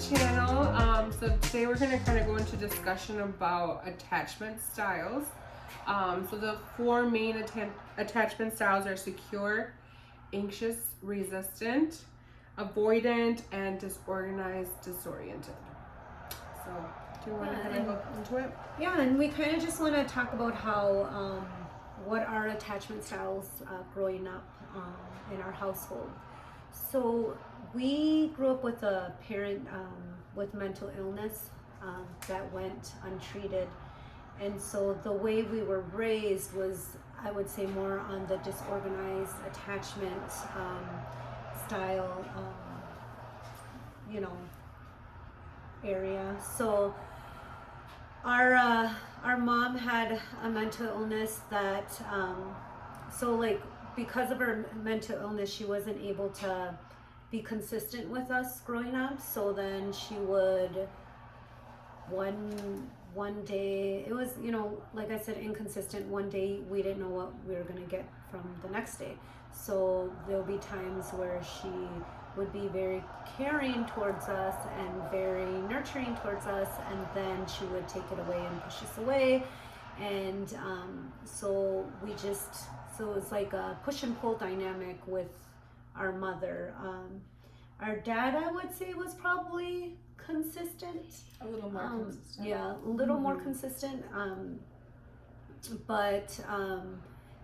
channel. So today we're going to kind of go into discussion about attachment styles. So the four main attachment styles are secure, anxious, resistant, avoidant, and disorganized, disoriented. So do you want to kind of look into it? Yeah, and we kind of just want to talk about how what our attachment styles growing up in our household. So we grew up with a parent with mental illness that went untreated, and so the way we were raised was, I would say, more on the disorganized attachment style, area. So our mom had a mental illness that because of her mental illness, she wasn't able to be consistent with us growing up. So then she would one day, it was, like I said, inconsistent. One day we didn't know what we were going to get from the next day. So there'll be times where she would be very caring towards us and very nurturing towards us, and then she would take it away and push us away. And so it was like a push and pull dynamic with our mother. Our dad, I would say, was probably consistent. A little more consistent. Yeah, a little more consistent.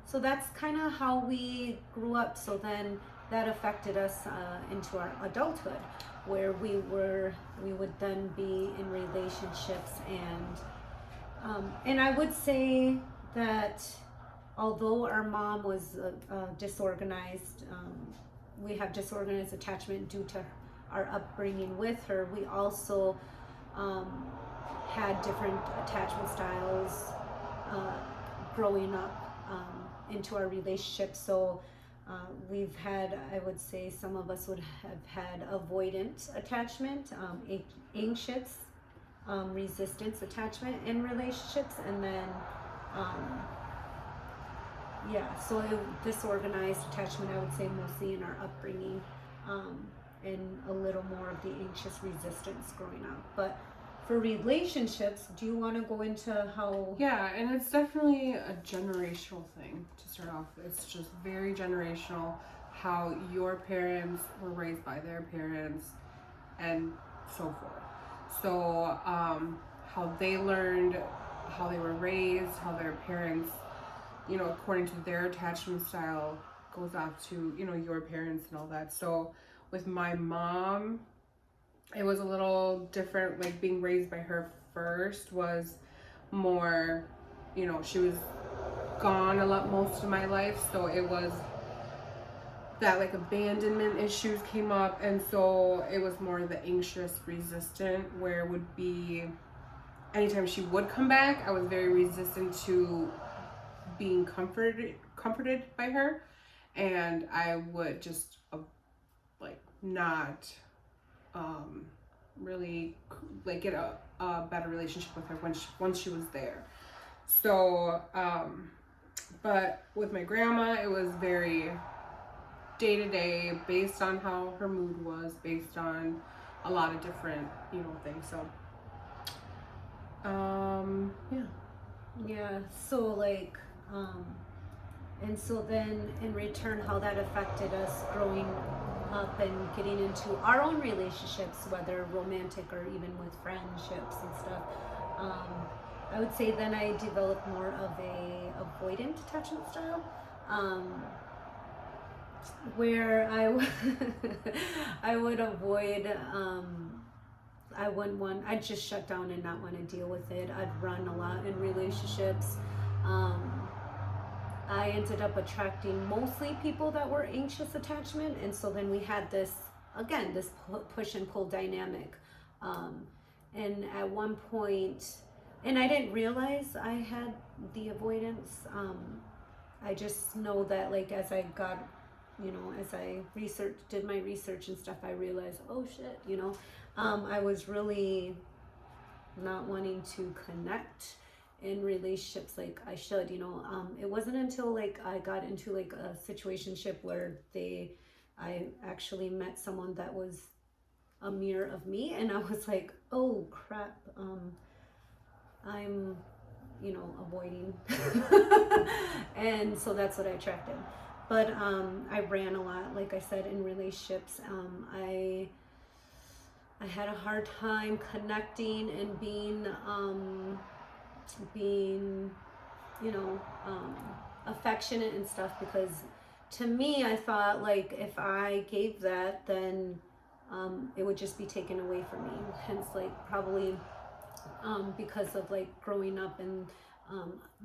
So that's kind of how we grew up. So then that affected us into our adulthood, where we would then be in relationships, and I would say that although our mom was disorganized, we have disorganized attachment due to our upbringing with her. We also had different attachment styles growing up into our relationships. So we've had, I would say, some of us would have had avoidant attachment, anxious, resistance attachment in relationships, and then so disorganized attachment, I would say, mostly in our upbringing, and a little more of the anxious resistance growing up. But for relationships, do you want to go into how? Yeah, and it's definitely a generational thing to start off with. It's just very generational, how your parents were raised by their parents and so forth. So how they learned, how they were raised, how their parents, according to their attachment style, goes off to, your parents and all that. So with my mom, it was a little different. Like, being raised by her first was more, she was gone a lot most of my life. So it was that, like, abandonment issues came up. And so it was more the anxious resistant, where it would be anytime she would come back, I was very resistant to being comforted by her, and I would just not really like get a better relationship with her once she was there. So but with my grandma, it was very day to day, based on how her mood was, based on a lot of different things. So So and so then in return, how that affected us growing up and getting into our own relationships, whether romantic or even with friendships and stuff. I would say then I developed more of a avoidant attachment style, where I would avoid. I'd just shut down and not want to deal with it. I'd run a lot in relationships. I ended up attracting mostly people that were anxious attachment, and so then we had this push and pull dynamic. And at one point, and I didn't realize I had the avoidance. I just know that, like, as I got, as I did my research and stuff, I realized, oh shit, I was really not wanting to connect in relationships like I should. It wasn't until like I got into like a situationship where I actually met someone that was a mirror of me, and I was like, oh crap, I'm, you know, avoiding. And so that's what I attracted. But I ran a lot, like I said, in relationships. I had a hard time connecting and being, you know, affectionate and stuff, because to me, I thought like if I gave that, then it would just be taken away from me. Hence, like probably because of like growing up, and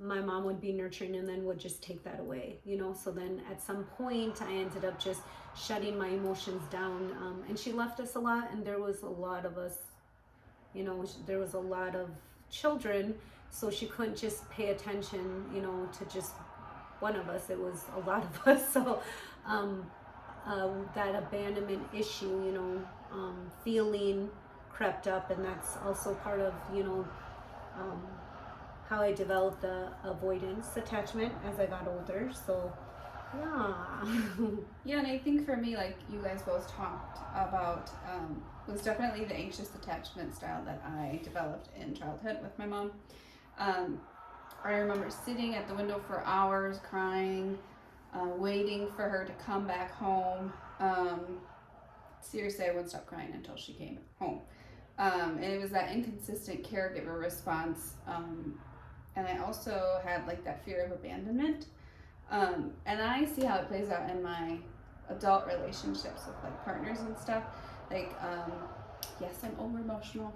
my mom would be nurturing and then would just take that away, you know. So then at some point I ended up just shutting my emotions down, and she left us a lot, and there was a lot of us, you know, there was a lot of children, so she couldn't just pay attention, you know, to just one of us. It was a lot of us. So that abandonment issue, you know, feeling crept up, and that's also part of, you know, how I developed the avoidance attachment as I got older. So yeah. Yeah, and I think for me, like you guys both talked about, was definitely the anxious attachment style that I developed in childhood with my mom. I remember sitting at the window for hours crying, waiting for her to come back home. Seriously, I wouldn't stop crying until she came home. And it was that inconsistent caregiver response. And I also had like that fear of abandonment. And I see how it plays out in my adult relationships with like partners and stuff. Like, yes, I'm over emotional.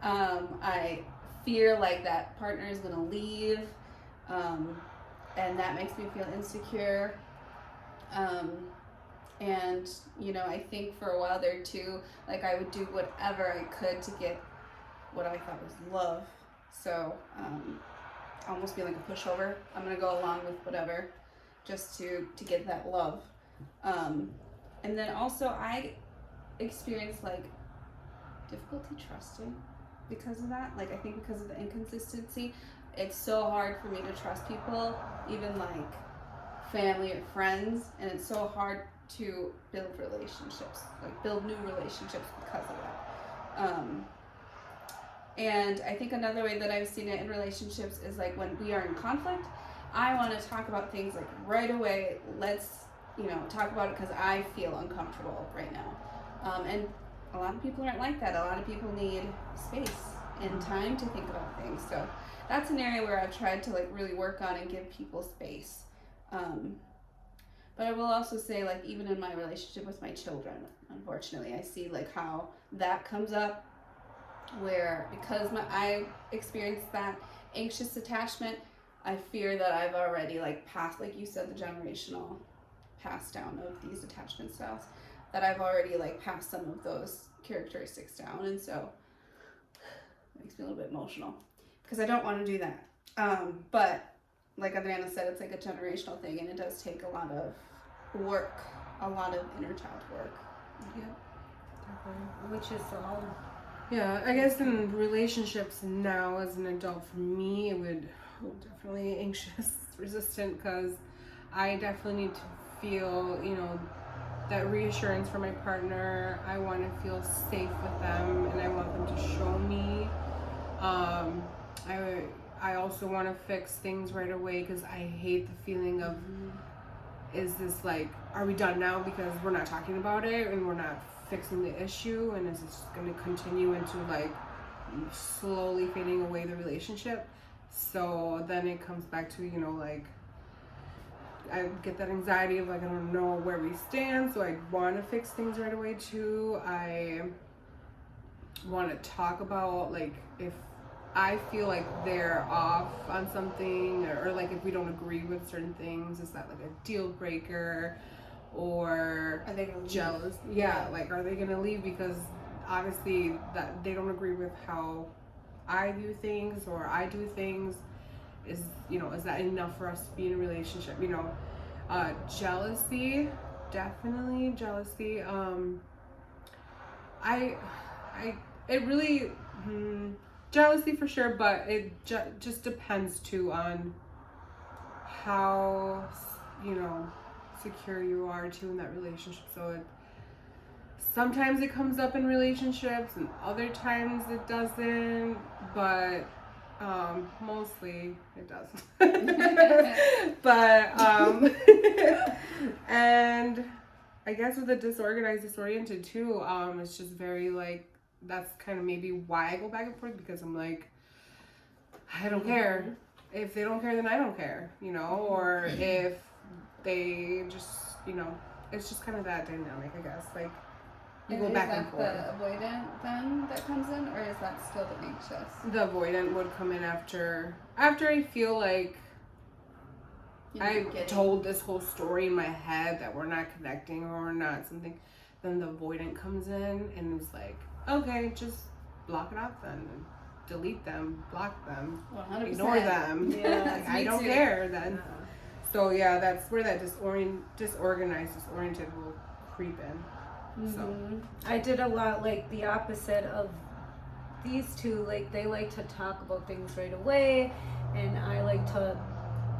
I fear like that partner is gonna leave, and that makes me feel insecure. And you know, I think for a while there too, like I would do whatever I could to get what I thought was love. So almost be like a pushover. I'm gonna go along with whatever just to get that love. And then also I experienced like difficulty trusting because of that. Like I think because of the inconsistency, it's so hard for me to trust people, even like family or friends, and it's so hard to build relationships, like build new relationships because of that. And I think another way that I've seen it in relationships is like when we are in conflict, I want to talk about things like right away. Let's, you know, talk about it because I feel uncomfortable right now. And a lot of people aren't like that. A lot of people need space and time to think about things. So that's an area where I've tried to like really work on and give people space. But I will also say, like, even in my relationship with my children, unfortunately, I see like how that comes up, where because I experienced that anxious attachment, I fear that I've already like passed, like you said, the generational pass down of these attachment styles, that I've already like passed some of those characteristics down, and so it makes me a little bit emotional because I don't want to do that. But like Adriana said, it's like a generational thing, and it does take a lot of work, a lot of inner child work. Yeah, definitely. Which is all. Yeah, I guess in relationships now as an adult, for me, it would definitely anxious, resistant, because I definitely need to feel, you know, that reassurance from my partner. I want to feel safe with them, and I want them to show me. I also want to fix things right away because I hate the feeling of, is this like, are we done now because we're not talking about it and we're not fixing the issue, and is this going to continue into like slowly fading away the relationship? So then it comes back to, you know, like I get that anxiety of like I don't know where we stand, so I want to fix things right away too. I want to talk about like if I feel like they're off on something, or like if we don't agree with certain things, is that like a deal breaker? Or Are they gonna jealous? leave? Yeah, like are they gonna leave because obviously that they don't agree with how I view things or I do things? Is, you know, is that enough for us to be in a relationship? You know, jealousy, definitely jealousy. It really, jealousy for sure, but it just depends too on how, you know, secure you are too in that relationship. So sometimes it comes up in relationships and other times it doesn't, but mostly it doesn't. But and I guess with the disorganized, disoriented too, it's just very like, that's kind of maybe why I go back and forth, because I'm like, I don't care. If they don't care, then I don't care, you know, or if they just, you know, it's just kind of that dynamic, I guess. Like, you go back and forth. Is that the avoidant then that comes in, or is that still the anxious? The avoidant would come in after I feel like I told this whole story in my head that we're not connecting or we're not something. Then the avoidant comes in and is like, okay, just block it out then. Delete them, block them, 100%. Ignore them. Yeah, like, I don't care then. So yeah, that's where that disorganized, disoriented will creep in. Mm-hmm. So I did a lot like the opposite of these two. Like, they like to talk about things right away, and I like to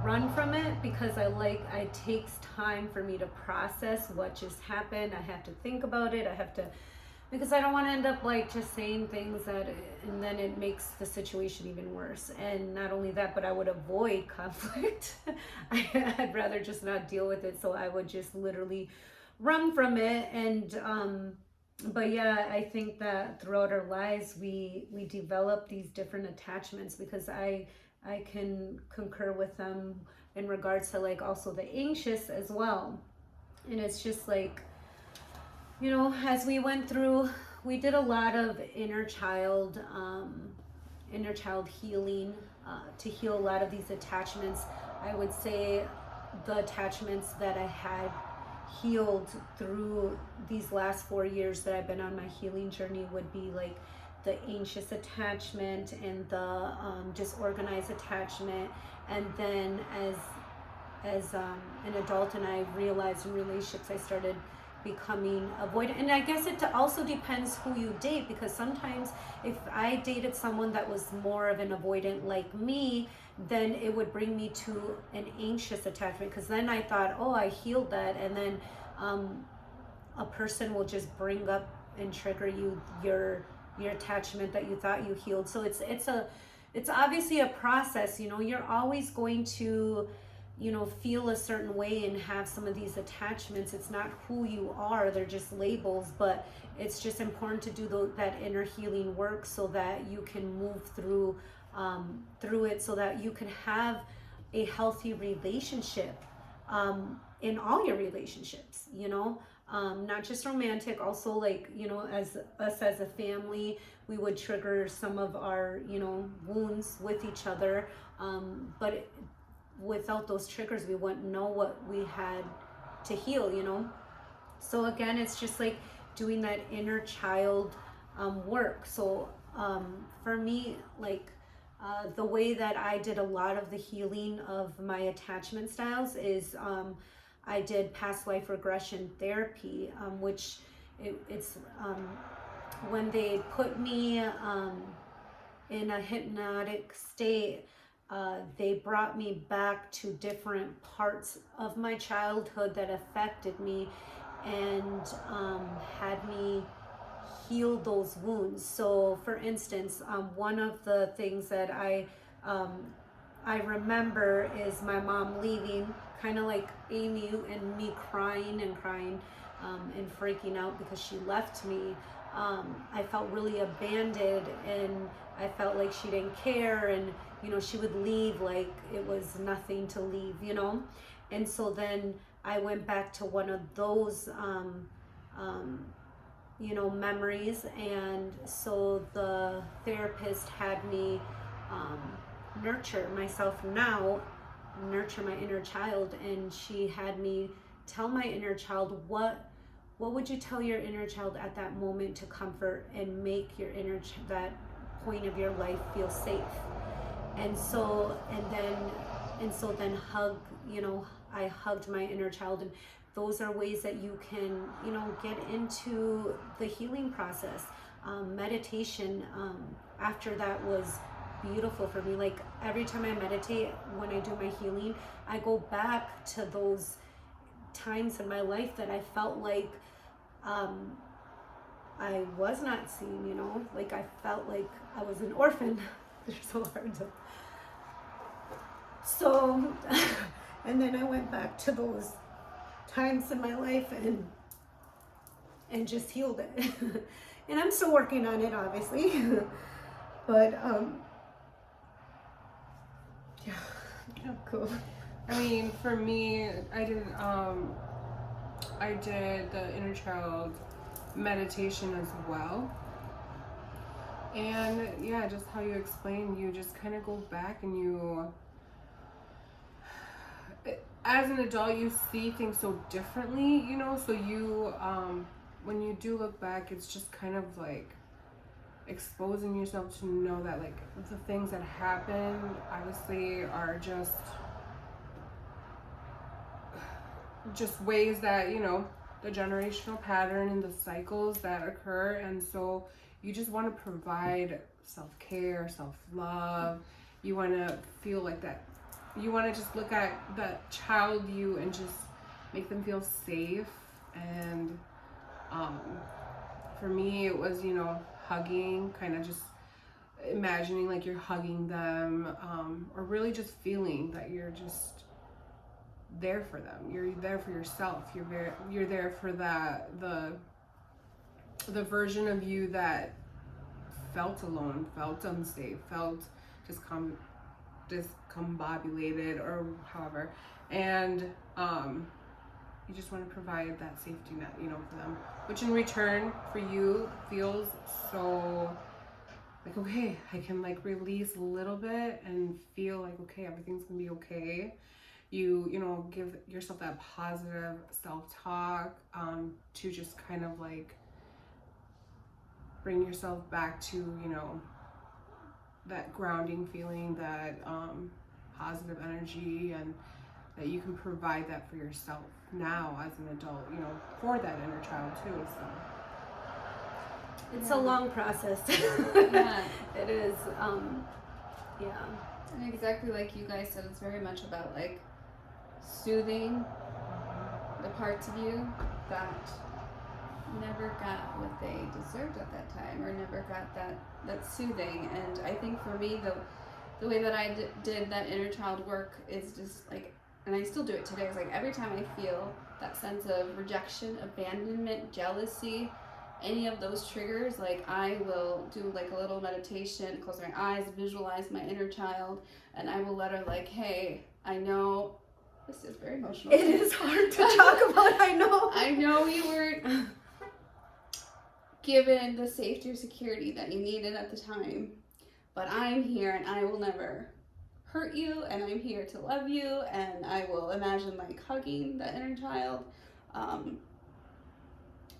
run from it because it takes time for me to process what just happened. I have to think about it. Because I don't want to end up like just saying things and then it makes the situation even worse. And not only that, but I would avoid conflict. I'd rather just not deal with it. So I would just literally run from it. And but yeah, I think that throughout our lives we develop these different attachments, because I can concur with them in regards to like also the anxious as well. And it's just like, you know, as we went through, we did a lot of inner child healing to heal a lot of these attachments. I would say the attachments that I had healed through these last 4 years that I've been on my healing journey would be like the anxious attachment and the disorganized attachment. And then as an adult and I realized in relationships, I started becoming avoidant. And I guess it also depends who you date, because sometimes if I dated someone that was more of an avoidant like me, then it would bring me to an anxious attachment, because then I thought, oh, I healed that. And then a person will just bring up and trigger your attachment that you thought you healed. So it's obviously a process. You know, you're always going to, you know, feel a certain way and have some of these attachments. It's not who you are, they're just labels. But it's just important to do that inner healing work so that you can move through it, so that you can have a healthy relationship in all your relationships, you know, not just romantic, also like, you know, as a family, we would trigger some of our, you know, wounds with each other, but without those triggers we wouldn't know what we had to heal, you know. So again, it's just like doing that inner child work. So for me, like the way that I did a lot of the healing of my attachment styles is I did past life regression therapy, which it's when they put me in a hypnotic state, they brought me back to different parts of my childhood that affected me, and had me heal those wounds. So for instance, one of the things that I remember is my mom leaving, kind of like Amy, and me crying and freaking out because she left me. I felt really abandoned, and I felt like she didn't care, and you know, she would leave like it was nothing to leave, you know. And so then I went back to one of those you know, memories, and so the therapist had me nurture myself now, nurture my inner child, and she had me tell my inner child, what would you tell your inner child at that moment to comfort and make your that point of your life feel safe. And so then hug, you know, I hugged my inner child. And those are ways that you can, you know, get into the healing process. Meditation after that was beautiful for me. Like every time I meditate, when I do my healing, I go back to those times in my life that I felt like I was not seen, you know, like I felt like I was an orphan. They're so hard to. So, and then I went back to those times in my life and just healed it. And I'm still working on it, obviously. But yeah, cool. I mean, for me, I did the inner child meditation as well. And yeah, just how you explain, you just kind of go back and you, as an adult, you see things so differently, you know, so you, when you do look back, it's just kind of like exposing yourself to know that like the things that happened obviously are just ways that, you know, the generational pattern and the cycles that occur. And so you just want to provide self-care, self-love. You want to feel like that. You want to just look at the child you and just make them feel safe. And for me, it was, you know, hugging, kind of just imagining like you're hugging them, or really just feeling that you're just there for them. You're there for yourself. You're there for the version of you that felt alone, felt unsafe, felt discombobulated, or however. And you just want to provide that safety net, you know, for them, which in return for you feels so like, okay, I can like release a little bit and feel like, okay, everything's gonna be okay. You know, give yourself that positive self-talk, to just kind of like bring yourself back to, you know, that grounding feeling, that positive energy, and that you can provide that for yourself now as an adult, you know, for that inner child too. So it's a long process. Yeah. It is. Yeah. And exactly like you guys said, it's very much about like soothing the parts of you that never got what they deserved at that time, or never got that soothing. And I think for me, the way that I did that inner child work is just like, and I still do it today, is like every time I feel that sense of rejection, abandonment, jealousy, any of those triggers, like I will do like a little meditation, close my eyes, visualize my inner child, and I will let her like, hey, I know this is very emotional. It is hard to talk about, I know. I know you weren't given the safety or security that you needed at the time, but I'm here and I will never hurt you, and I'm here to love you, and I will imagine like hugging the inner child.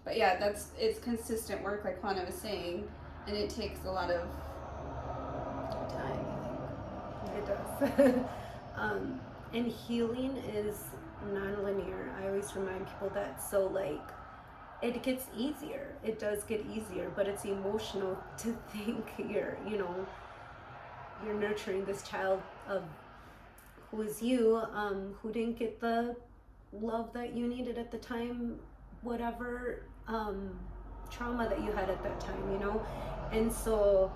But yeah, it's consistent work, like Juana was saying, and it takes a lot of time, I think. It does. And healing is non-linear. I always remind people that. So like, it gets easier. It does get easier, but it's emotional to think you're nurturing this child of who is you, who didn't get the love that you needed at the time, whatever trauma that you had at that time, you know? And so,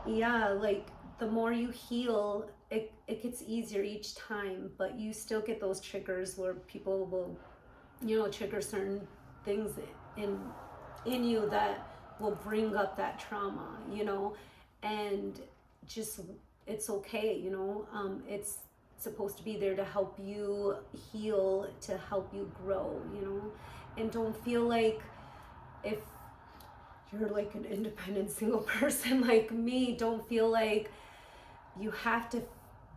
yeah, like the more you heal, it gets easier each time, but you still get those triggers where people will, you know, trigger certain things in you that will bring up that trauma, you know? And just, it's okay, you know? It's supposed to be there to help you heal, to help you grow, you know? And don't feel like, if you're like an independent single person like me, don't feel like you have to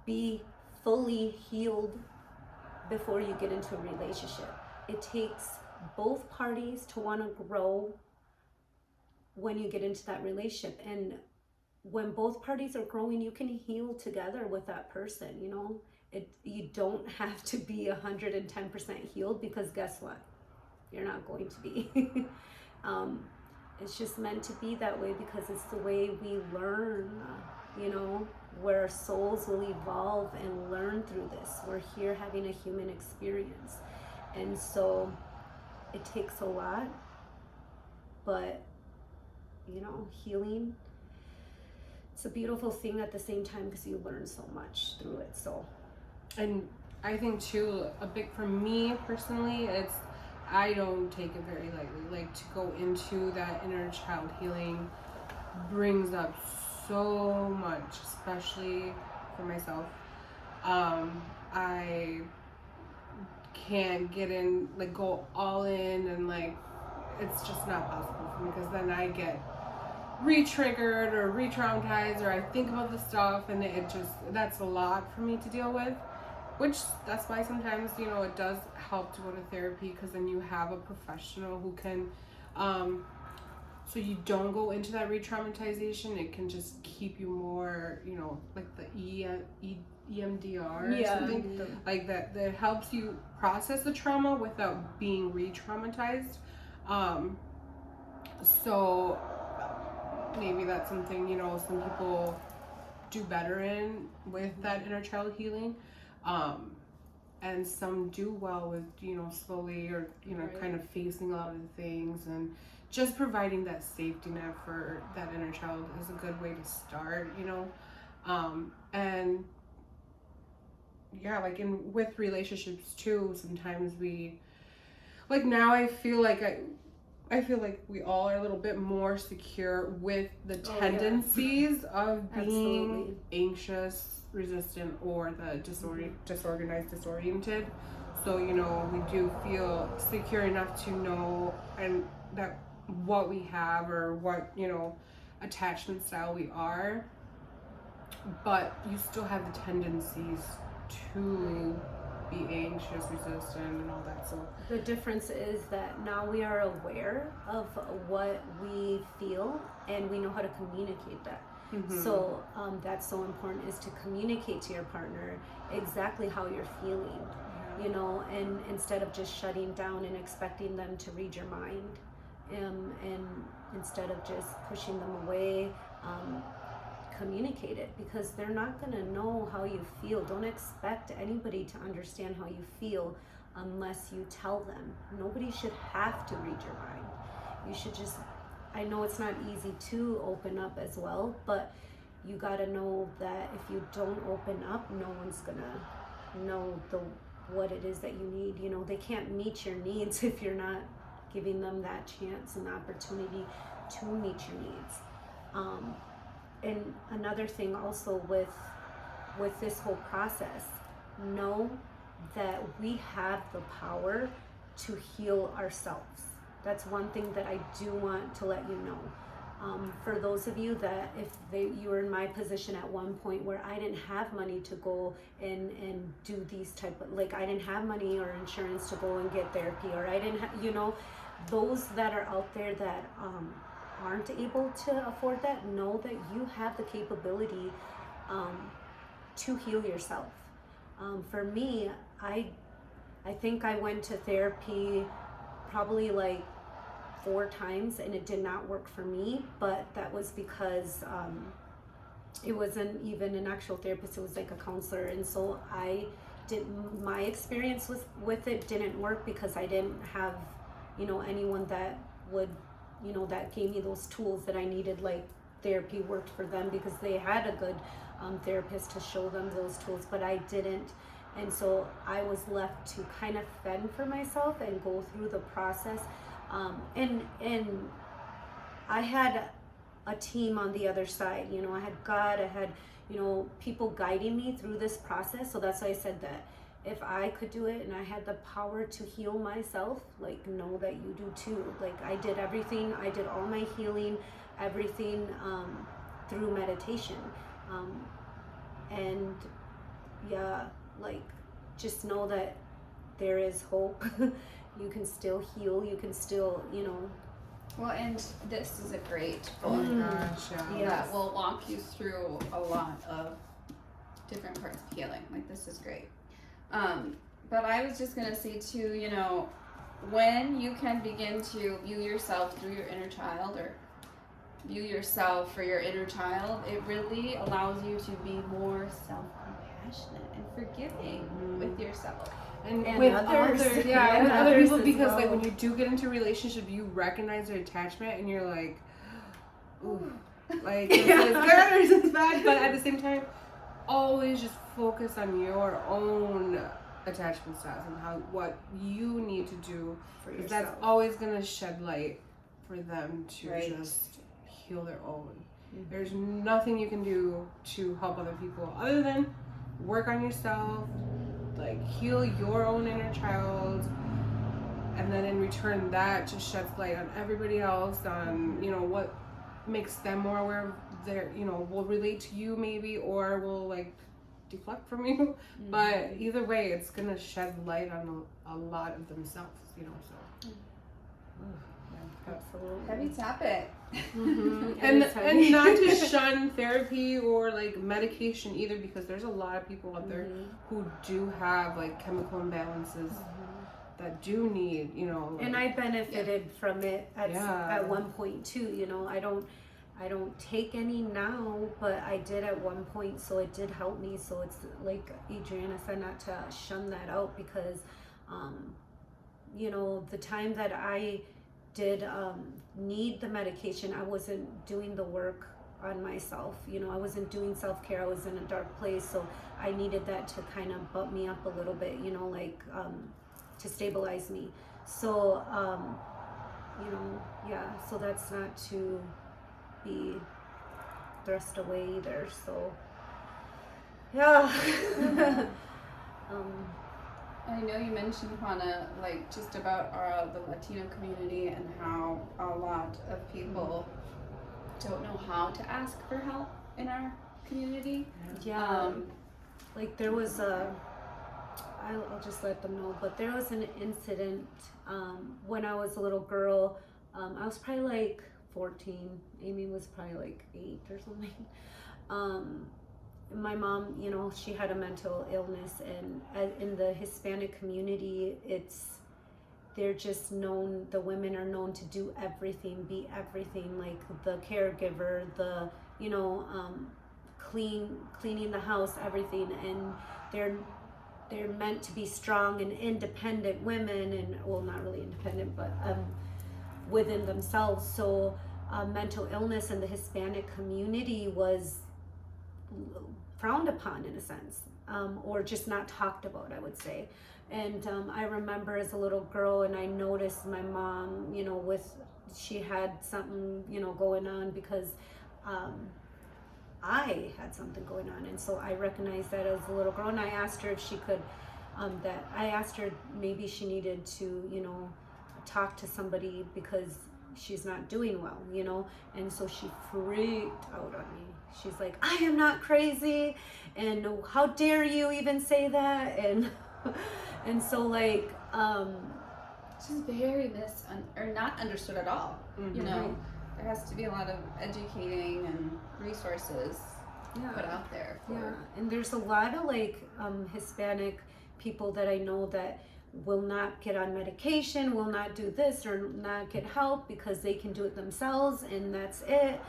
be fully healed before you get into a relationship. It takes both parties to want to grow when you get into that relationship. And when both parties are growing, you can heal together with that person, you know? You don't have to be 110% healed, because guess what? You're not going to be. It's just meant to be that way, because it's the way we learn, you know, where our souls will evolve and learn through this. We're here having a human experience. And so it takes a lot, but healing. It's a beautiful thing at the same time because you learn so much through it. So, and I think too, a big for me personally, I don't take it very lightly. Like, to go into that inner child healing brings up so much, especially for myself. I can't get in, like, go all in, and like, it's just not possible for me, because then I get re-triggered or re-traumatized, or I think about the stuff, and that's a lot for me to deal with, which that's why sometimes, it does help to go to therapy, because then you have a professional who can, so you don't go into that re-traumatization. It can just keep you more, like the EMDR or something like that helps you process the trauma without being re-traumatized. So maybe that's something, some people do better in with that inner child healing. And some do well with, slowly, or, kind of facing a lot of the things, and just providing that safety net for that inner child is a good way to start, and yeah, like with relationships too, sometimes now I feel like we all are a little bit more secure with the tendencies of being anxious, resistant, or the disorganized, disoriented. So, we do feel secure enough to know and that what we have, or what, attachment style we are, but you still have the tendencies to be anxious, resistant, and all that. So the difference is that now we are aware of what we feel, and we know how to communicate that. So that's so important, is to communicate to your partner exactly how you're feeling, and instead of just shutting down and expecting them to read your mind, and instead of just pushing them away, communicate it, because they're not going to know how you feel. Don't expect anybody to understand how you feel unless you tell them. Nobody should have to read your mind. You should just, I know it's not easy to open up as well, but you got to know that if you don't open up, no one's going to know what it is that you need. They can't meet your needs if you're not giving them that chance and opportunity to meet your needs. And another thing also with this whole process, know that we have the power to heal ourselves. That's one thing that I do want to let you know. For those of you that you were in my position at one point where I didn't have money to go and do these type of, like, I didn't have money or insurance to go and get therapy, or I didn't have, those that are out there that aren't able to afford that, know that you have the capability to heal yourself. For me, I think I went to therapy probably like 4 times, and it did not work for me, but that was because it wasn't even an actual therapist, it was like a counselor. And so my experience with it didn't work, because I didn't have anyone that would that gave me those tools that I needed. Like, therapy worked for them because they had a good therapist to show them those tools, but I didn't. And so I was left to kind of fend for myself and go through the process. And I had a team on the other side. I had God, I had, people guiding me through this process. So that's why I said that if I could do it and I had the power to heal myself, like, know that you do too. Like, I did everything. I did all my healing, everything through meditation. And yeah, like, just know that there is hope. You can still heal. You can still, Well, and this is a great book that will walk you through a lot of different parts of healing. Like, this is great. But I was just gonna say too, when you can begin to view yourself through your inner child, or view yourself for your inner child, it really allows you to be more self-compassionate and forgiving with yourself. And with others, with other people, because like when you do get into a relationship, you recognize your attachment, and you're like, ooh, like this is good or this is bad, but at the same time, always just focus on your own attachment styles and what you need to do, because that's always gonna shed light for them to just heal their own. There's nothing you can do to help other people other than work on yourself, like heal your own inner child, and then in return that just sheds light on everybody else, on what makes them more aware of their, will relate to you maybe, or will like deflect from you. But either way, it's gonna shed light on a lot of themselves, so. Absolutely. Heavy topic. And not to shun therapy or like medication either, because there's a lot of people out there who do have like chemical imbalances that do need, and I benefited from it at one point too. I don't take any now, but I did at one point, so it did help me. So it's like Adriana said, not to shun that out, because the time that I did need the medication, I wasn't doing the work on myself. I wasn't doing self-care. I was in a dark place, so I needed that to kind of bump me up a little bit, to stabilize me. So so that's not to be thrust away either. So I know you mentioned, Juana, like just about the Latino community and how a lot of people don't know how to ask for help in our community. Like there was I'll just let them know, but there was an incident when I was a little girl. I was probably like 14. Amy was probably like 8 or something. My mom, she had a mental illness, and in the Hispanic community, they're just known, the women are known to do everything, be everything, like the caregiver, the, cleaning the house, everything, and they're meant to be strong and independent women, and, well, not really independent, but within themselves. So mental illness in the Hispanic community was frowned upon in a sense, or just not talked about, I would say. And I remember as a little girl, and I noticed my mom, she had something, going on, because I had something going on. And so I recognized that as a little girl, and I asked her if she could, I asked her maybe she needed to, talk to somebody because she's not doing well, and so she freaked out on me. She's like, I am not crazy, and how dare you even say that, and so like she's very not understood at all. There has to be a lot of educating and resources put out there for and there's a lot of like Hispanic people that I know that will not get on medication, will not do this or not get help because they can do it themselves, and that's it.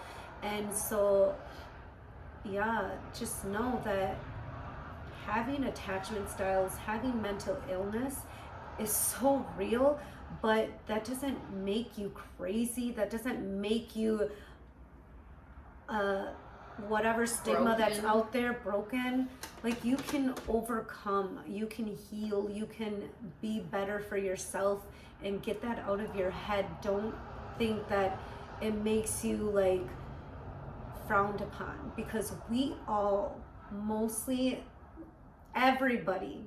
And so just know that having attachment styles, having mental illness is so real, but that doesn't make you crazy. That doesn't make you whatever stigma that's out there broken. Like, you can overcome, you can heal, you can be better for yourself, and get that out of your head. Don't think that it makes you like frowned upon, because we all, mostly everybody,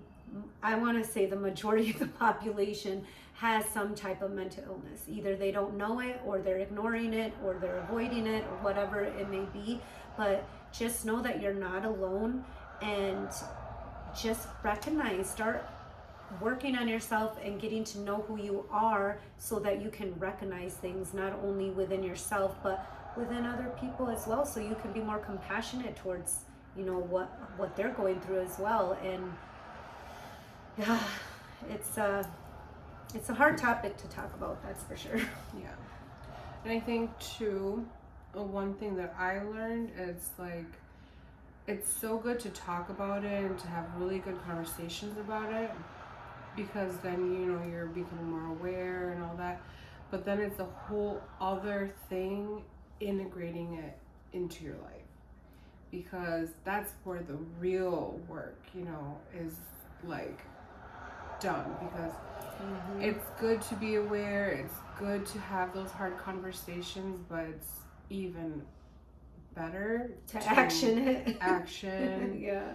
I want to say the majority of the population has some type of mental illness. Either they don't know it, or they're ignoring it, or they're avoiding it, or whatever it may be. But just know that you're not alone, and just recognize, start working on yourself and getting to know who you are, so that you can recognize things not only within yourself but within other people as well, so you can be more compassionate towards what they're going through as well. And it's a hard topic to talk about, that's for sure. And I think too, one thing that I learned is like, it's so good to talk about it and to have really good conversations about it, because then you're becoming more aware and all that. But then it's a whole other thing integrating it into your life, because that's where the real work, is like done. Because it's good to be aware, it's good to have those hard conversations, but it's even better to action it. Action. Yeah.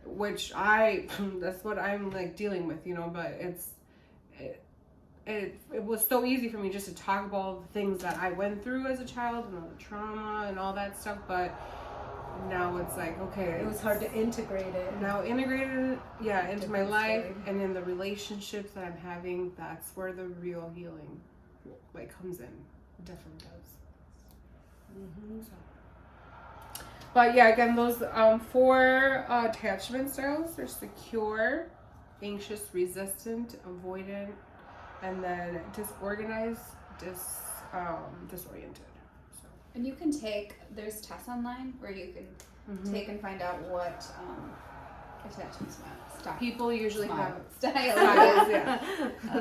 Which that's what I'm like dealing with, but it was so easy for me just to talk about the things that I went through as a child and all the trauma and all that stuff, but now it's like, okay, it was hard to integrate it. Now integrated it, into my life, and in the relationships that I'm having, that's where the real healing like comes in. It definitely does. So. But yeah, again, those 4 attachment styles are secure, anxious, resistant, avoidant, and then disorganized, disoriented. So. And you can there's tests online where you can take and find out what attachment style. People usually have styles,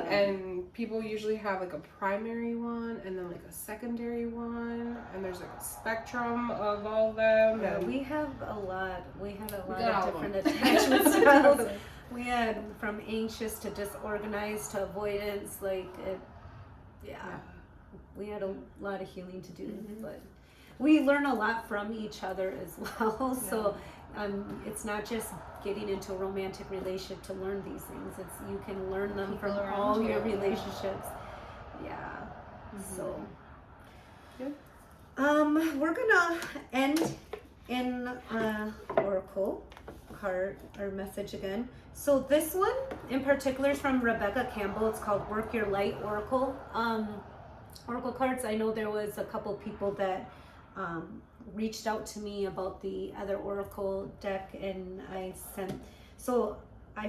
and people usually have like a primary one and then like a secondary one, and there's like a spectrum of all of them. Yeah, we have a lot. We had a lot of different attachment styles. We had from anxious to disorganized to avoidance, we had a lot of healing to do, but we learn a lot from each other as well. So it's not just getting into a romantic relationship to learn these things. It's you can learn them from all your relationships. Yeah. So we're gonna end in oracle card or message again. So this one in particular is from Rebecca Campbell. It's called Work Your Light Oracle. Oracle cards. I know there was a couple people that reached out to me about the other oracle deck, and I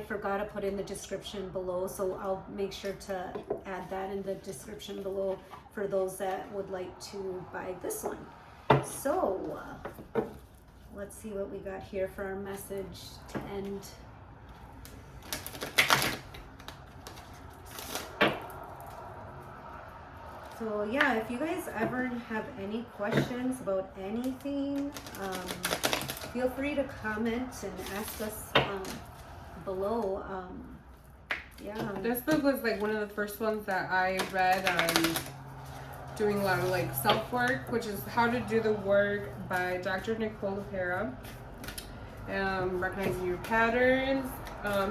forgot to put in the description below, so I'll make sure to add that in the description below for those that would like to buy this one. So let's see what we got here for our message to end. So yeah, if you guys ever have any questions about anything, feel free to comment and ask us below. This book was like one of the first ones that I read doing a lot of like self-work, which is How to Do the Work by Dr. Nicole La Pera. Recognizing your patterns,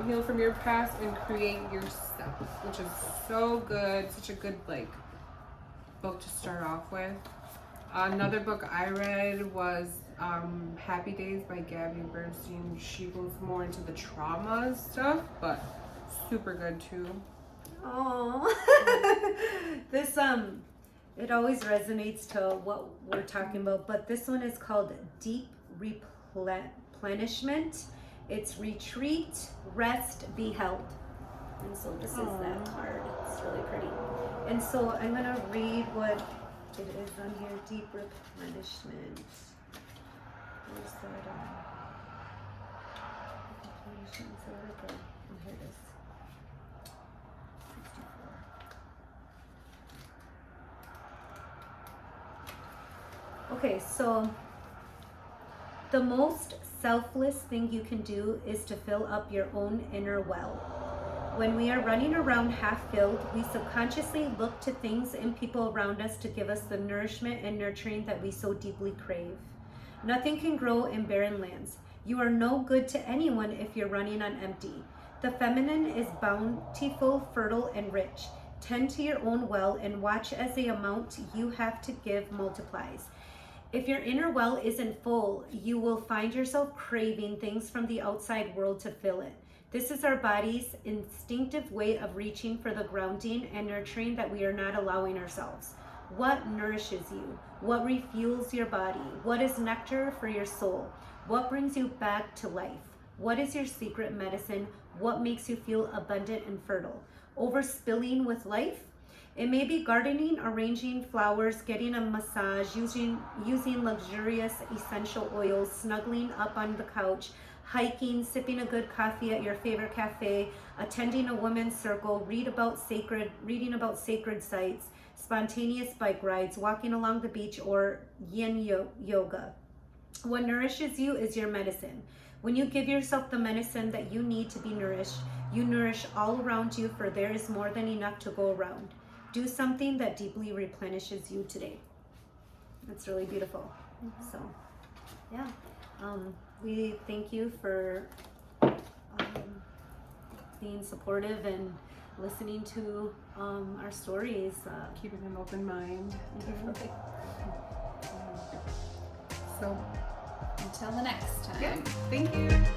heal from your past, and create yourself, which is so good. Such a good book to start off with. Another book I read was Happy Days by Gabby Bernstein. She goes more into the trauma stuff, but super good too. Oh, this it always resonates to what we're talking about, but this one is called Deep Replenishment. It's Retreat, Rest, Be Held. And so this is that card. It's really pretty. And so I'm going to read what it is on here. Deep replenishment. Where's that? Replenishment. So where'd it go? Oh, here it is. 64. Okay, so the most selfless thing you can do is to fill up your own inner well. When we are running around half filled, we subconsciously look to things and people around us to give us the nourishment and nurturing that we so deeply crave. Nothing can grow in barren lands. You are no good to anyone if you're running on empty. The feminine is bountiful, fertile, and rich. Tend to your own well and watch as the amount you have to give multiplies. If your inner well isn't full, you will find yourself craving things from the outside world to fill it. This is our body's instinctive way of reaching for the grounding and nurturing that we are not allowing ourselves. What nourishes you? What refuels your body? What is nectar for your soul? What brings you back to life? What is your secret medicine? What makes you feel abundant and fertile? Overspilling with life? It may be gardening, arranging flowers, getting a massage, using luxurious essential oils, snuggling up on the couch, hiking, sipping a good coffee at your favorite cafe, attending a women's circle, reading about sacred sites, spontaneous bike rides, walking along the beach, or yin yoga. What nourishes you is your medicine. When you give yourself the medicine that you need to be nourished, you nourish all around you, for there is more than enough to go around. Do something that deeply replenishes you today. That's really beautiful. So, yeah. We thank you for being supportive and listening to our stories. Keeping an open mind. Mhm. So, Until the next time. yeah, thank you.